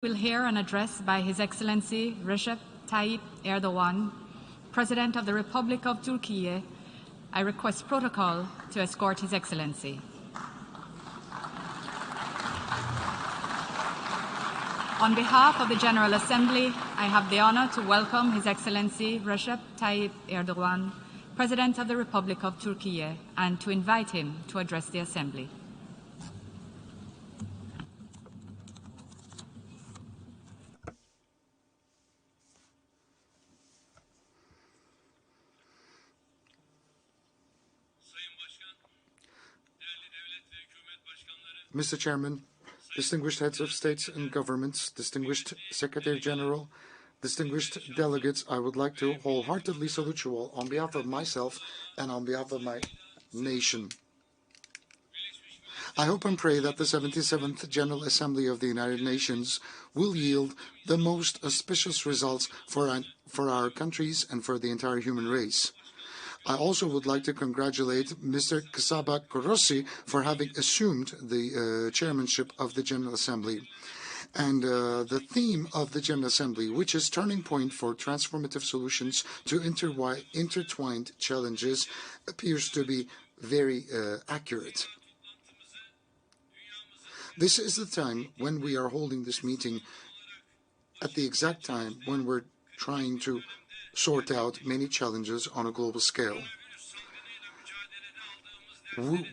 We'll hear an address by His Excellency Recep Tayyip Erdoğan, President of the Republic of Türkiye. I request protocol to escort His Excellency. On behalf of the General Assembly, I have the honor to welcome His Excellency Recep Tayyip Erdoğan, President of the Republic of Türkiye, and to invite him to address the Assembly. Mr. Chairman, distinguished heads of states and governments, distinguished Secretary General, distinguished delegates, I would like to wholeheartedly salute you all on behalf of myself and on behalf of my nation. I hope and pray that the 77th General Assembly of the United Nations will yield the most auspicious results for our countries and for the entire human race. I also would like to congratulate Mr. Kasaba Korossi for having assumed the chairmanship of the General Assembly. And the theme of the General Assembly, which is Turning Point for Transformative Solutions to Intertwined Challenges, appears to be very accurate. This is the time when we are holding this meeting at the exact time when we're trying to sort out many challenges on a global scale.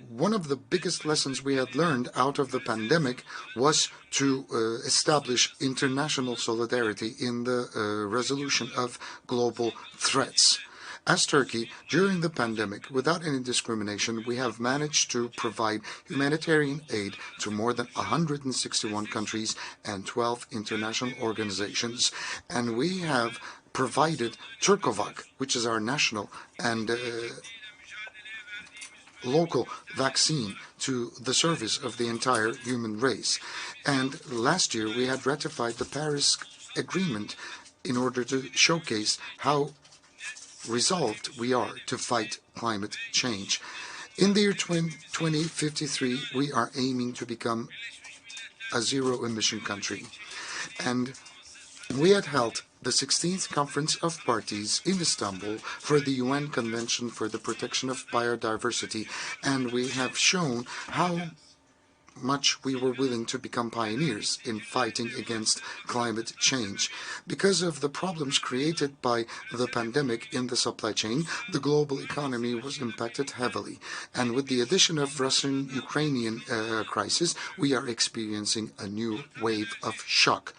One of the biggest lessons we had learned out of the pandemic was to establish international solidarity in the resolution of global threats. As Turkey, during the pandemic, without any discrimination, we have managed to provide humanitarian aid to more than 161 countries and 12 international organizations. And we have provided Turcovac, which is our national and local vaccine, to the service of the entire human race. And last year we had ratified the Paris Agreement in order to showcase how resolved we are to fight climate change. In the year 2053, we are aiming to become a zero-emission country. And we had held the 16th Conference of Parties in Istanbul for the UN Convention for the Protection of Biodiversity, and we have shown how much we were willing to become pioneers in fighting against climate change. Because of the problems created by the pandemic in the supply chain, the global economy was impacted heavily. And with the addition of Russian-Ukrainian crisis, we are experiencing a new wave of shock.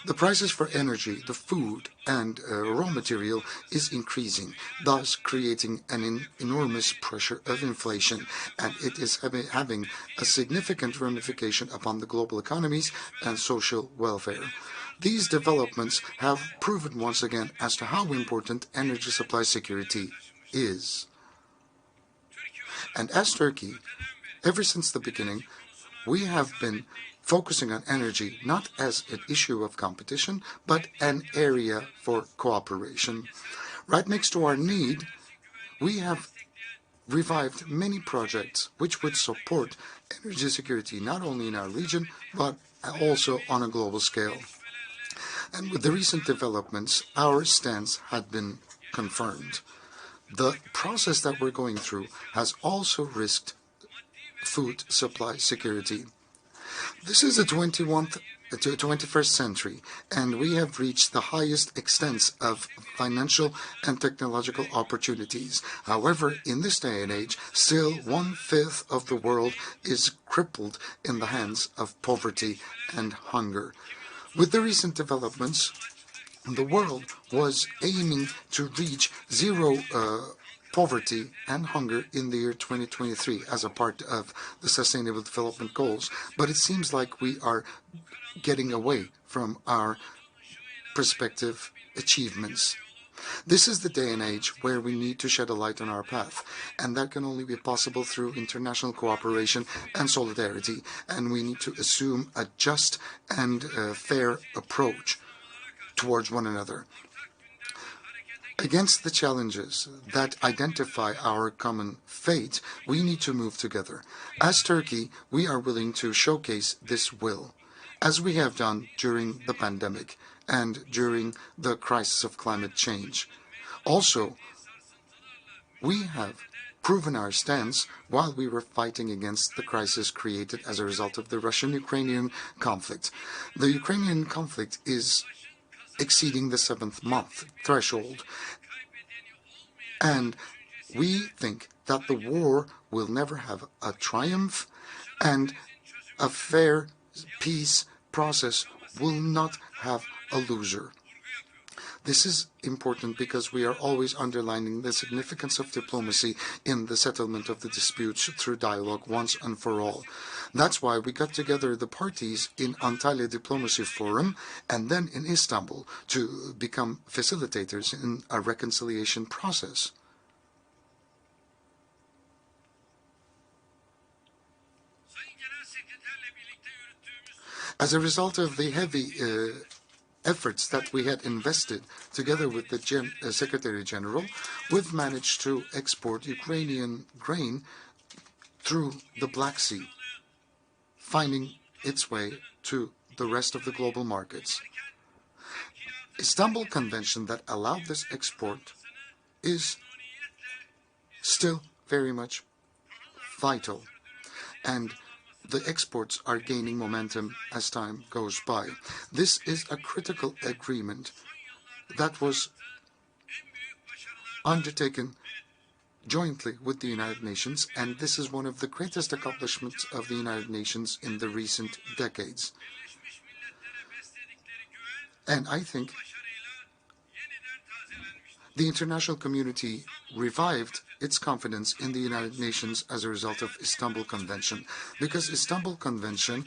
The prices for energy, the food, and raw material is increasing, thus creating an enormous pressure of inflation, and it is having a significant ramification upon the global economies and social welfare. These developments have proven once again as to how important energy supply security is. And as Turkey, ever since the beginning, we have been focusing on energy not as an issue of competition, but an area for cooperation. Right next to our need, we have revived many projects which would support energy security not only in our region, but also on a global scale. And with the recent developments, our stance had been confirmed. The process that we're going through has also risked food supply security. This is the 21st century, and we have reached the highest extents of financial and technological opportunities. However, in this day and age, still 1/5 of the world is crippled in the hands of poverty and hunger. With the recent developments, the world was aiming to reach zero poverty and hunger in the year 2023 as a part of the Sustainable Development Goals, but it seems like we are getting away from our prospective achievements. This is the day and age where we need to shed a light on our path, and that can only be possible through international cooperation and solidarity, and we need to assume a just and fair approach towards one another. Against the challenges that identify our common fate, we need to move together. As Turkey, we are willing to showcase this will. as we have done during the pandemic and during the crisis of climate change. Also, we have proven our stance while we were fighting against the crisis created as a result of the Russian-Ukrainian conflict. The Ukrainian conflict is exceeding the 7th month threshold, and we think that the war will never have a triumph, and a fair peace process will not have a loser. This is important because we are always underlining the significance of diplomacy in the settlement of the disputes through dialogue once and for all. That's why we got together the parties in Antalya Diplomacy Forum and then in Istanbul to become facilitators in a reconciliation process. As a result of the heavy efforts that we had invested together with the Secretary General, we've managed to export Ukrainian grain through the Black Sea, finding its way to the rest of the global markets. Istanbul Convention that allowed this export is still very much vital, and the exports are gaining momentum as time goes by. This is a critical agreement that was undertaken jointly with the United Nations, and this is one of the greatest accomplishments of the United Nations in the recent decades. And I think the international community revived its confidence in the United Nations as a result of Istanbul Convention, because Istanbul Convention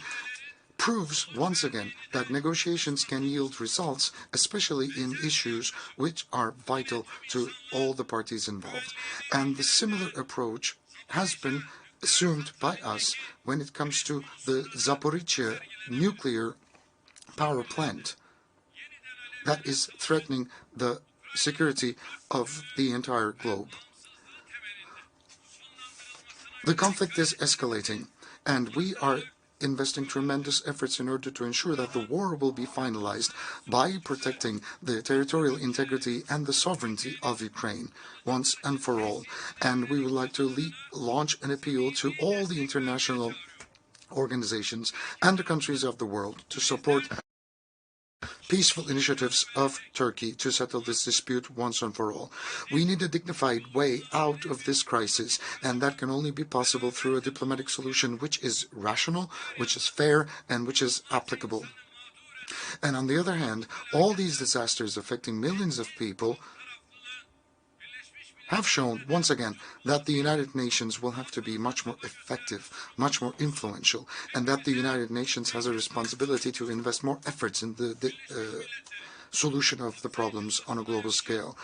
proves once again that negotiations can yield results, especially in issues which are vital to all the parties involved. And the similar approach has been assumed by us when it comes to the Zaporizhzhia nuclear power plant that is threatening the security of the entire globe. The conflict is escalating, and we are investing tremendous efforts in order to ensure that the war will be finalized by protecting the territorial integrity and the sovereignty of Ukraine once and for all. And we would like to launch an appeal to all the international organizations and the countries of the world to support peaceful initiatives of Turkey to settle this dispute once and for all. We need a dignified way out of this crisis, and that can only be possible through a diplomatic solution which is rational, which is fair, and which is applicable. And on the other hand, all these disasters affecting millions of people have shown once again that the United Nations will have to be much more effective, much more influential, and that the United Nations has a responsibility to invest more efforts in the solution of the problems on a global scale.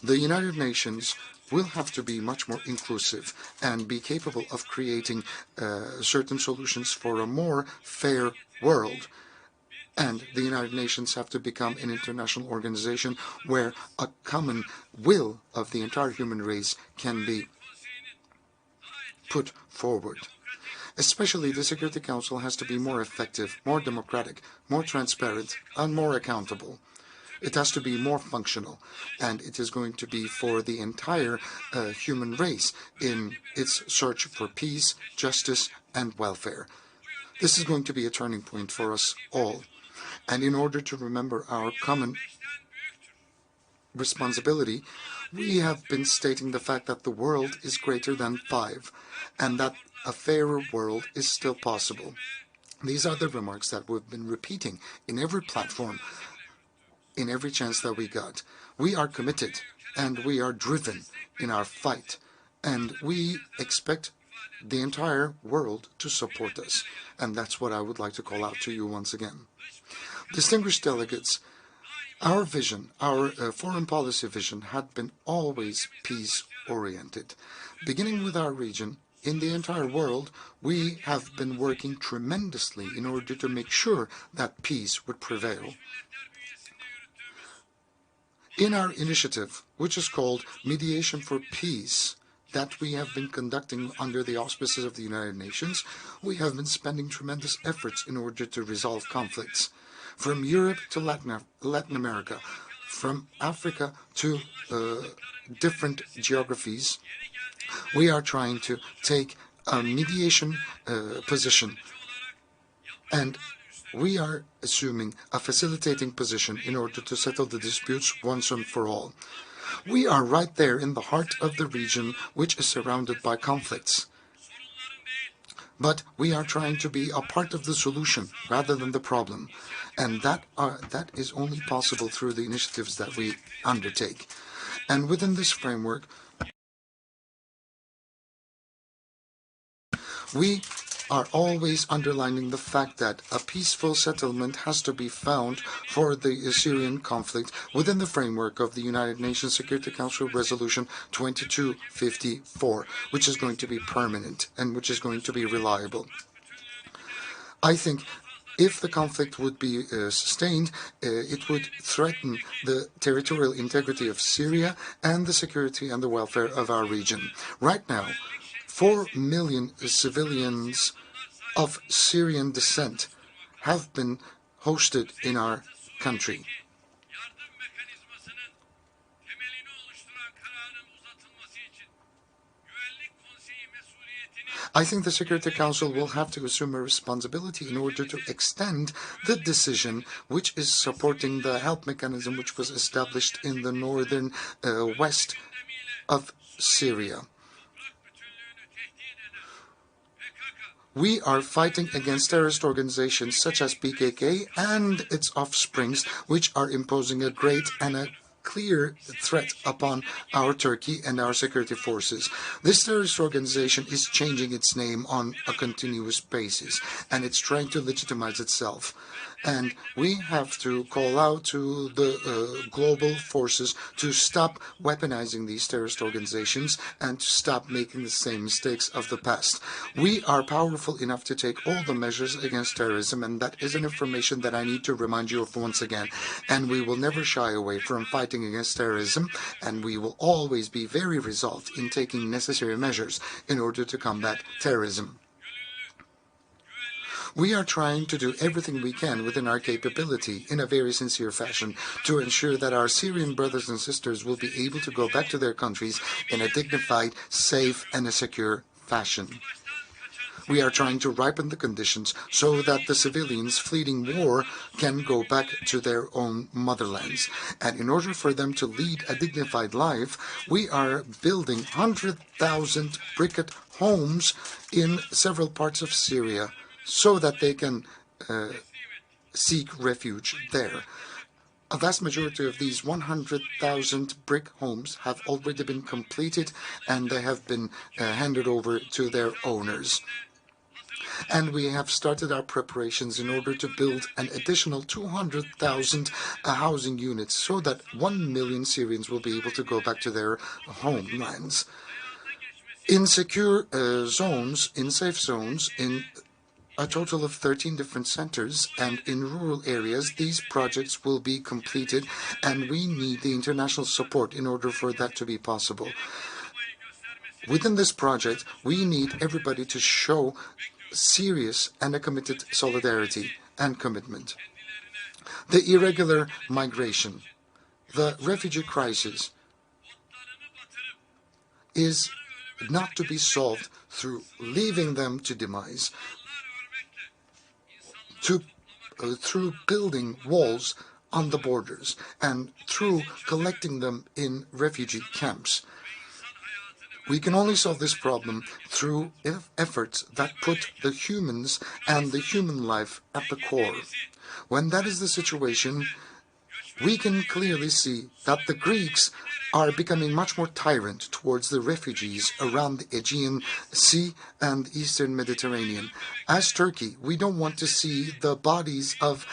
The United Nations will have to be much more inclusive and be capable of creating certain solutions for a more fair world. And the United Nations have to become an international organization where a common will of the entire human race can be put forward. Especially the Security Council has to be more effective, more democratic, more transparent, and more accountable. It has to be more functional, and it is going to be for the entire human race in its search for peace, justice, and welfare. This is going to be a turning point for us all. And in order to remember our common responsibility, we have been stating the fact that the world is greater than 5, and that a fairer world is still possible. These are the remarks that we've been repeating in every platform, in every chance that we got. We are committed, and we are driven in our fight, and we expect the entire world to support us. And that's what I would like to call out to you once again. Distinguished delegates, our vision, our foreign policy vision had been always peace-oriented. Beginning with our region, in the entire world, we have been working tremendously in order to make sure that peace would prevail. In our initiative, which is called Mediation for Peace, that we have been conducting under the auspices of the United Nations, we have been spending tremendous efforts in order to resolve conflicts. From Europe to Latin America, from Africa to different geographies, we are trying to take a mediation position, and we are assuming a facilitating position in order to settle the disputes once and for all. We are right there in the heart of the region, which is surrounded by conflicts. But we are trying to be a part of the solution rather than the problem. And that is only possible through the initiatives that we undertake. And within this framework, we are always underlining the fact that a peaceful settlement has to be found for the Syrian conflict within the framework of the United Nations Security Council Resolution 2254, which is going to be permanent and which is going to be reliable. I think if the conflict would be sustained, it would threaten the territorial integrity of Syria and the security and the welfare of our region. Right now, 4 million civilians of Syrian descent have been hosted in our country. I think the Security Council will have to assume a responsibility in order to extend the decision which is supporting the help mechanism which was established in the northern west of Syria. We are fighting against terrorist organizations such as PKK and its offsprings, which are imposing a great and a clear threat upon our Turkey and our security forces. This terrorist organization is changing its name on a continuous basis, and it's trying to legitimize itself. And we have to call out to the global forces to stop weaponizing these terrorist organizations and to stop making the same mistakes of the past. We are powerful enough to take all the measures against terrorism, and that is an information that I need to remind you of once again. And we will never shy away from fighting against terrorism, and we will always be very resolved in taking necessary measures in order to combat terrorism. We are trying to do everything we can within our capability in a very sincere fashion to ensure that our Syrian brothers and sisters will be able to go back to their countries in a dignified, safe, and a secure fashion. We are trying to ripen the conditions so that the civilians fleeing war can go back to their own motherlands. And in order for them to lead a dignified life, we are building 100,000 briquette homes in several parts of Syria, so that they can seek refuge there. A vast majority of these 100,000 brick homes have already been completed, and they have been handed over to their owners. And we have started our preparations in order to build an additional 200,000 housing units so that 1 million Syrians will be able to go back to their homelands. In secure zones, in safe zones, in a total of 13 different centers, and in rural areas, these projects will be completed, and we need the international support in order for that to be possible. Within this project, we need everybody to show serious and a committed solidarity and commitment. The irregular migration, the refugee crisis, is not to be solved through leaving them to demise, through building walls on the borders, and through collecting them in refugee camps. We can only solve this problem through efforts that put the humans and the human life at the core. When that is the situation, we can clearly see that the Greeks are becoming much more tyrant towards the refugees around the Aegean Sea and the Eastern Mediterranean. As Turkey, we don't want to see the bodies of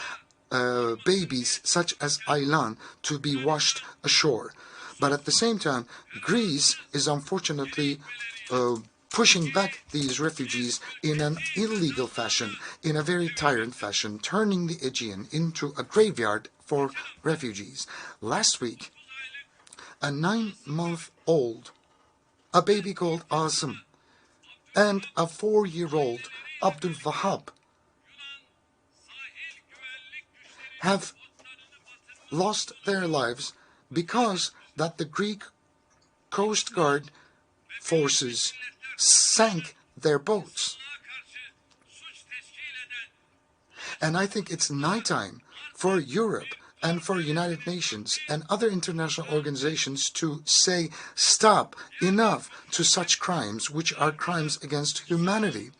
babies such as Aylan to be washed ashore. But at the same time, Greece is unfortunately pushing back these refugees in an illegal fashion, in a very tyrant fashion, turning the Aegean into a graveyard for refugees. Last week, a 9-month-old a baby called Asım, and a 4-year-old Abdul Wahab have lost their lives because that the Greek Coast Guard forces sank their boats. And I think it's nighttime for Europe and for United Nations and other international organizations to say stop, enough to such crimes, which are crimes against humanity.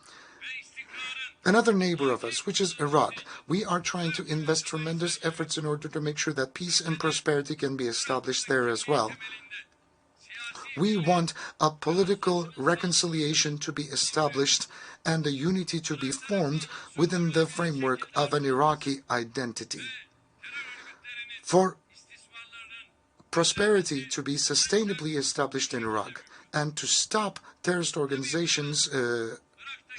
Another neighbor of us, which is Iraq, we are trying to invest tremendous efforts in order to make sure that peace and prosperity can be established there as well. We want a political reconciliation to be established and a unity to be formed within the framework of an Iraqi identity. For prosperity to be sustainably established in Iraq and to stop terrorist organizations'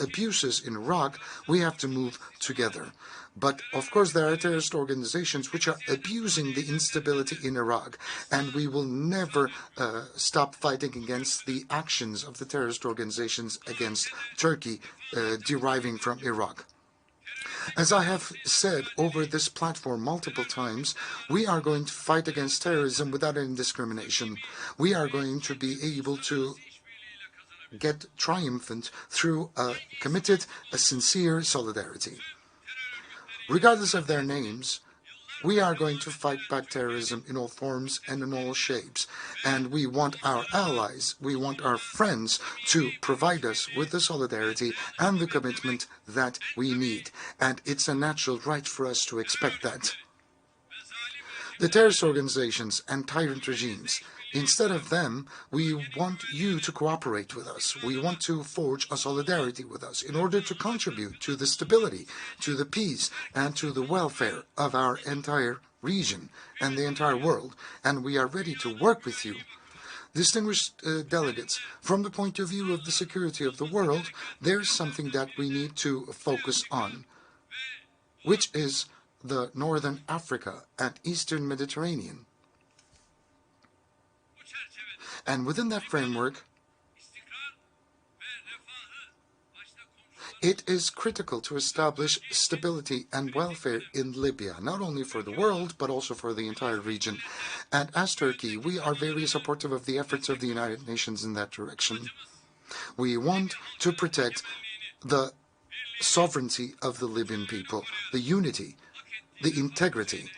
abuses in Iraq, we have to move together. But, of course, there are terrorist organizations which are abusing the instability in Iraq, and we will never stop fighting against the actions of the terrorist organizations against Turkey deriving from Iraq. As I have said over this platform multiple times, we are going to fight against terrorism without any discrimination. We are going to be able to get triumphant through a committed, a sincere solidarity. Regardless of their names, we are going to fight back terrorism in all forms and in all shapes. And we want our allies, we want our friends to provide us with the solidarity and the commitment that we need. And it's a natural right for us to expect that. The terrorist organizations and tyrant regimes, instead of them, we want you to cooperate with us. We want to forge a solidarity with us in order to contribute to the stability, to the peace, and to the welfare of our entire region and the entire world. And we are ready to work with you. Distinguished delegates, from the point of view of the security of the world, there's something that we need to focus on, which is the Northern Africa and Eastern Mediterranean. And within that framework, it is critical to establish stability and welfare in Libya, not only for the world, but also for the entire region. And as Turkey, we are very supportive of the efforts of the United Nations in that direction. We want to protect the sovereignty of the Libyan people, the unity, the integrity,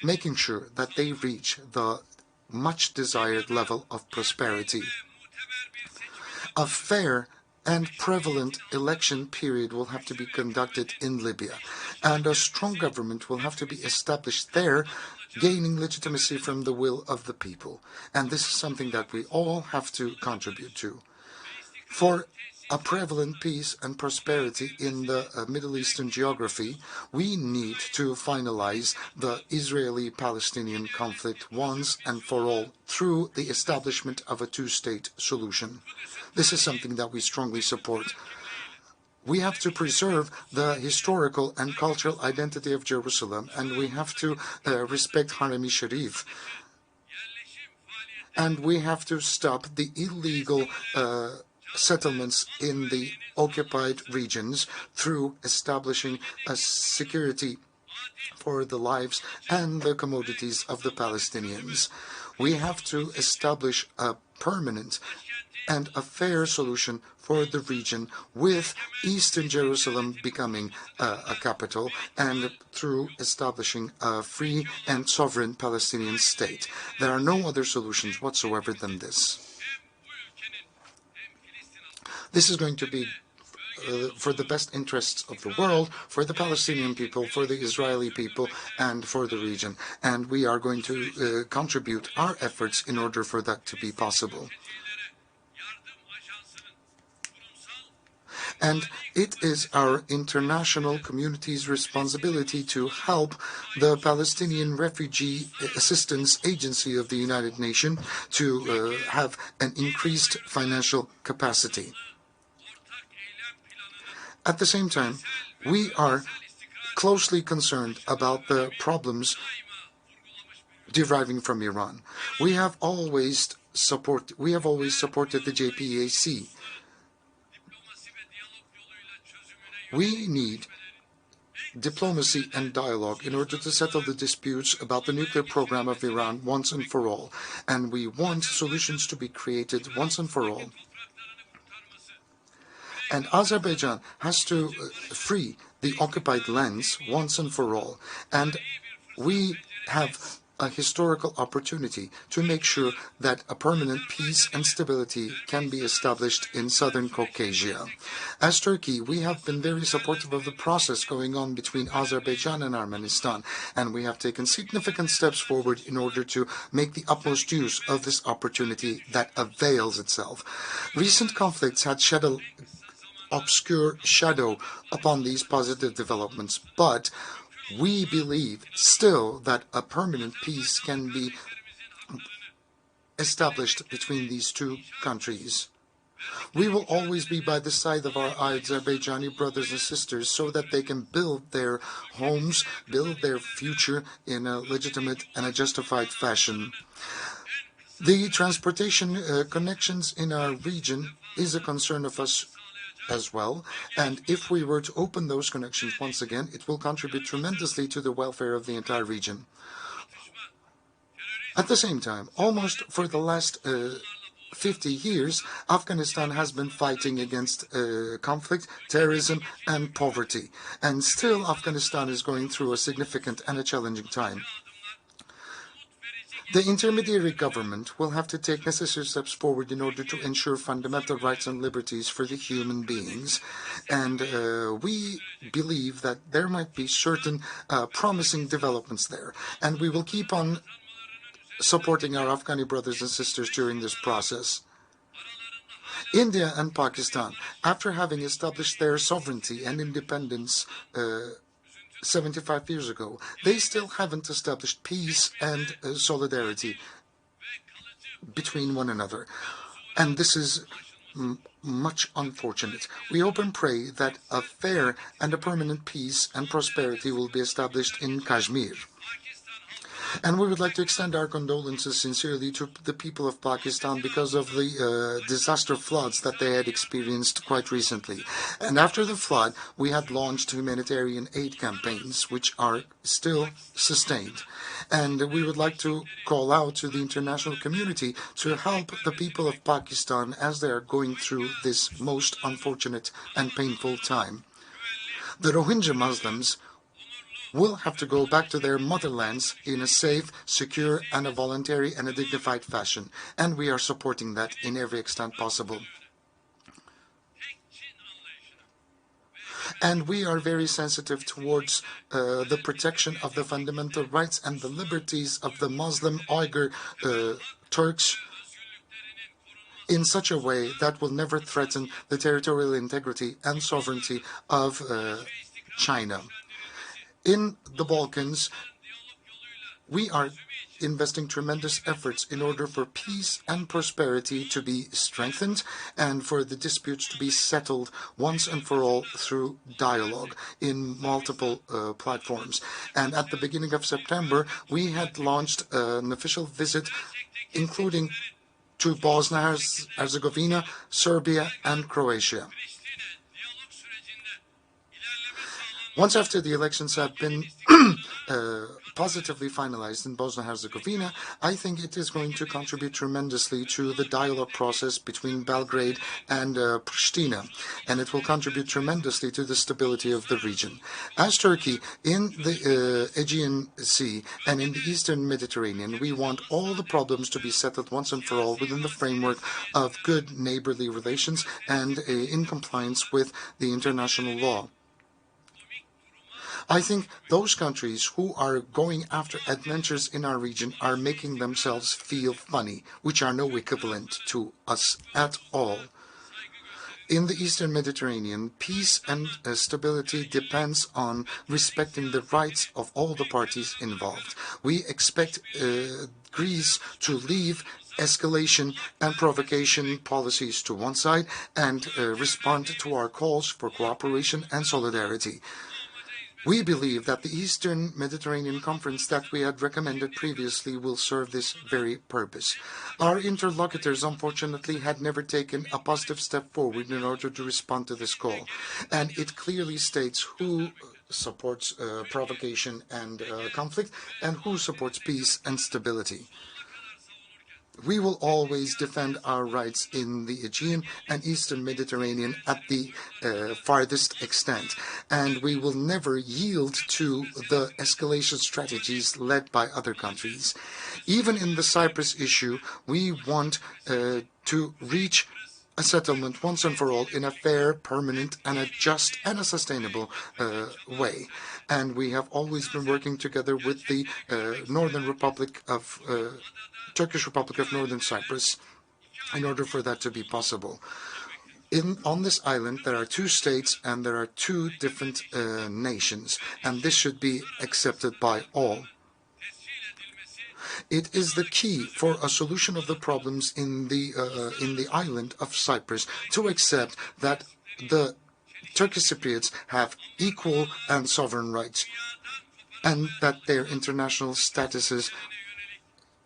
making sure that they reach the much desired level of prosperity. A fair and prevalent election period will have to be conducted in Libya, and a strong government will have to be established there, gaining legitimacy from the will of the people. And this is something that we all have to contribute to. For a prevalent peace and prosperity in the Middle Eastern geography, we need to finalize the Israeli-Palestinian conflict once and for all through the establishment of a two-state solution. This is something that we strongly support. We have to preserve the historical and cultural identity of Jerusalem, and we have to respect Harem-i Sharif. And we have to stop the illegal settlements in the occupied regions through establishing a security for the lives and the commodities of the Palestinians. We have to establish a permanent and a fair solution for the region, with Eastern Jerusalem becoming a capital, and through establishing a free and sovereign Palestinian state. There are no other solutions whatsoever than this. This is going to be for the best interests of the world, for the Palestinian people, for the Israeli people, and for the region. And we are going to contribute our efforts in order for that to be possible. And it is our international community's responsibility to help the Palestinian Refugee Assistance Agency of the United Nations to have an increased financial capacity. At the same time, we are closely concerned about the problems deriving from Iran. We have always always supported the JPAC. We need diplomacy and dialogue in order to settle the disputes about the nuclear program of Iran once and for all. And we want solutions to be created once and for all. And Azerbaijan has to free the occupied lands once and for all. And we have a historical opportunity to make sure that a permanent peace and stability can be established in southern Caucasia. As Turkey, we have been very supportive of the process going on between Azerbaijan and Armenian, and we have taken significant steps forward in order to make the utmost use of this opportunity that avails itself. Recent conflicts had shed an obscure shadow upon these positive developments, but we believe still that a permanent peace can be established between these two countries. We will always be by the side of our Azerbaijani brothers and sisters so that they can build their homes, build their future in a legitimate and a justified fashion. The transportation connections in our region is a concern of us as well, and if we were to open those connections once again, it will contribute tremendously to the welfare of the entire region. At the same time, almost for the last 50 years, Afghanistan has been fighting against conflict, terrorism, and poverty, and still Afghanistan is going through a significant and a challenging time. The intermediary government will have to take necessary steps forward in order to ensure fundamental rights and liberties for the human beings. And we believe that there might be certain promising developments there. And we will keep on supporting our Afghani brothers and sisters during this process. India and Pakistan, after having established their sovereignty and independence 75 years ago, they still haven't established peace and solidarity between one another. And this is much unfortunate. We hope and pray that a fair and a permanent peace and prosperity will be established in Kashmir. And we would like to extend our condolences sincerely to the people of Pakistan because of the disaster floods that they had experienced quite recently. And after the flood, we had launched humanitarian aid campaigns, which are still sustained. And we would like to call out to the international community to help the people of Pakistan as they are going through this most unfortunate and painful time. The Rohingya Muslims will have to go back to their motherlands in a safe, secure, and a voluntary and a dignified fashion. And we are supporting that in every extent possible. And we are very sensitive towards the protection of the fundamental rights and the liberties of the Muslim Uyghur Turks in such a way that will never threaten the territorial integrity and sovereignty of China. In the Balkans, we are investing tremendous efforts in order for peace and prosperity to be strengthened and for the disputes to be settled once and for all through dialogue in multiple platforms. And at the beginning of September, we had launched an official visit, including to Bosnia-Herzegovina, Serbia, and Croatia. Once after the elections have been positively finalized in Bosnia-Herzegovina, I think it is going to contribute tremendously to the dialogue process between Belgrade and Pristina, and it will contribute tremendously to the stability of the region. As Turkey, in the Aegean Sea and in the Eastern Mediterranean, we want all the problems to be settled once and for all within the framework of good neighborly relations and in compliance with the international law. I think those countries who are going after adventures in our region are making themselves feel funny, which are no equivalent to us at all. In the Eastern Mediterranean, peace and stability depends on respecting the rights of all the parties involved. We expect Greece to leave escalation and provocation policies to one side and respond to our calls for cooperation and solidarity. We believe that the Eastern Mediterranean Conference that we had recommended previously will serve this very purpose. Our interlocutors, unfortunately, had never taken a positive step forward in order to respond to this call, and it clearly states who supports provocation and conflict and who supports peace and stability. We will always defend our rights in the Aegean and Eastern Mediterranean at the farthest extent, and we will never yield to the escalation strategies led by other countries. Even in the Cyprus issue, we want to reach a settlement once and for all in a fair, permanent, and a just and a sustainable way. And we have always been working together with the Turkish Republic of Northern Cyprus in order for that to be possible. On this island, there are two states and there are two different nations, and this should be accepted by all. It is the key for a solution of the problems in the island of Cyprus to accept that the Turkish Cypriots have equal and sovereign rights, and that their international statuses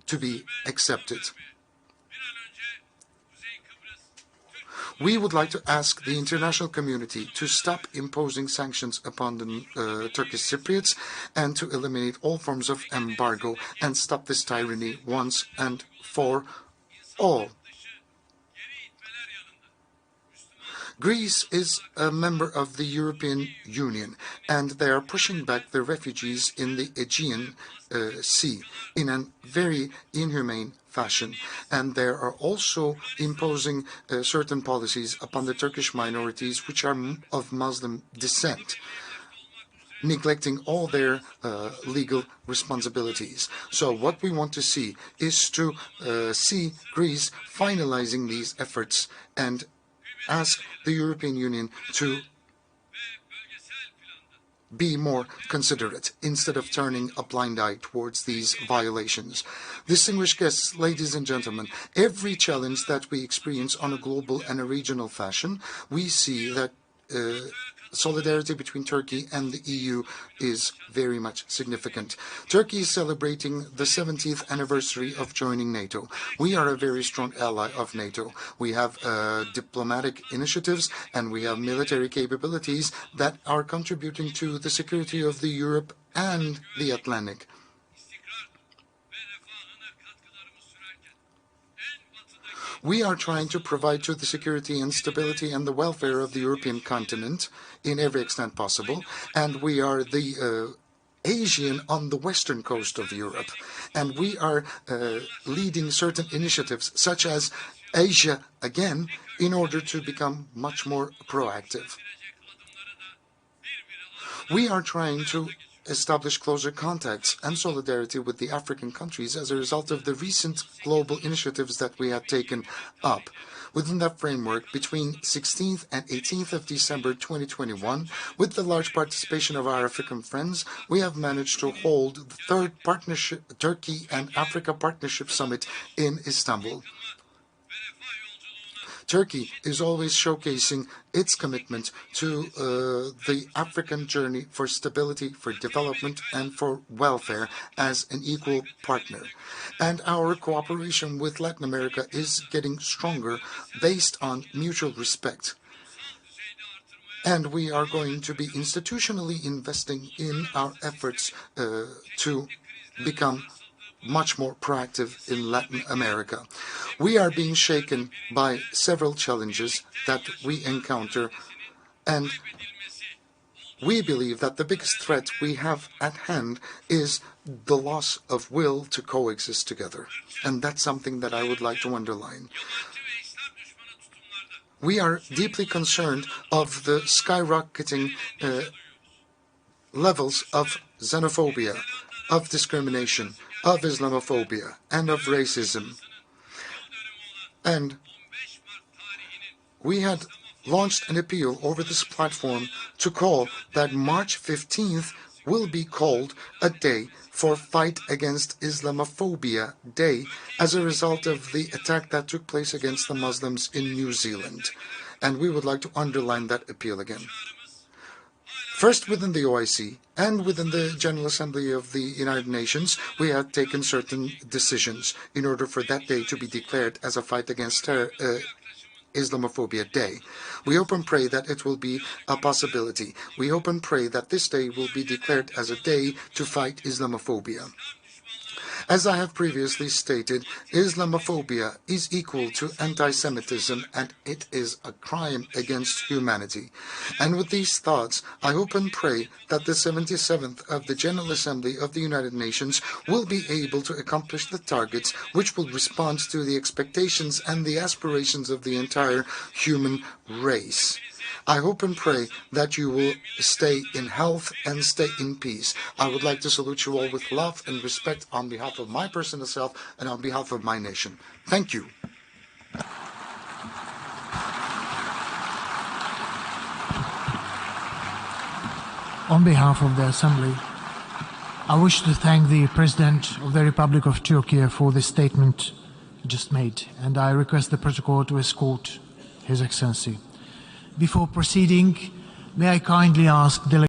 to be accepted. We would like to ask the international community to stop imposing sanctions upon the Turkish Cypriots and to eliminate all forms of embargo and stop this tyranny once and for all. Greece is a member of the European Union, and they are pushing back the refugees in the Aegean Sea in a very inhumane fashion, and they are also imposing certain policies upon the Turkish minorities which are of Muslim descent, neglecting all their legal responsibilities. So what we want to see is to see Greece finalizing these efforts and ask the European Union to be more considerate instead of turning a blind eye towards these violations. Distinguished guests, ladies and gentlemen, every challenge that we experience on a global and a regional fashion, we see that solidarity between Turkey and the EU is very much significant. Turkey is celebrating the 70th anniversary of joining NATO. We are a very strong ally of NATO. We have diplomatic initiatives and we have military capabilities that are contributing to the security of the Europe and the Atlantic. We are trying to provide to the security and stability and the welfare of the European continent in every extent possible, and we are the Asian on the western coast of Europe, and we are leading certain initiatives such as Asia Again in order to become much more proactive. We are trying to establish closer contacts and solidarity with the African countries as a result of the recent global initiatives that we have taken up. Within that framework, between 16th and 18th of December 2021, with the large participation of our African friends, we have managed to hold the third Turkey and Africa Partnership Summit in Istanbul. Turkey is always showcasing its commitment to the African journey for stability, for development, and for welfare as an equal partner. And our cooperation with Latin America is getting stronger based on mutual respect. And we are going to be institutionally investing in our efforts to become much more proactive in Latin America. We are being shaken by several challenges that we encounter, and we believe that the biggest threat we have at hand is the loss of will to coexist together. And that's something that I would like to underline. We are deeply concerned of the skyrocketing levels of xenophobia, of discrimination, of Islamophobia, and of racism. And we had launched an appeal over this platform to call that March 15th will be called a day for Fight Against Islamophobia Day as a result of the attack that took place against the Muslims in New Zealand. And we would like to underline that appeal again. First, within the OIC and within the General Assembly of the United Nations, we have taken certain decisions in order for that day to be declared as a fight against terror, Islamophobia Day. We hope and pray that it will be a possibility. We hope and pray that this day will be declared as a day to fight Islamophobia. As I have previously stated, Islamophobia is equal to anti-Semitism, and it is a crime against humanity. And with these thoughts, I hope and pray that the 77th of the General Assembly of the United Nations will be able to accomplish the targets which will respond to the expectations and the aspirations of the entire human race. I hope and pray that you will stay in health and stay in peace. I would like to salute you all with love and respect on behalf of my personal self and on behalf of my nation. Thank you. On behalf of the Assembly, I wish to thank the President of the Republic of Turkey for the statement just made, and I request the protocol to escort His Excellency. Before proceeding, may I kindly ask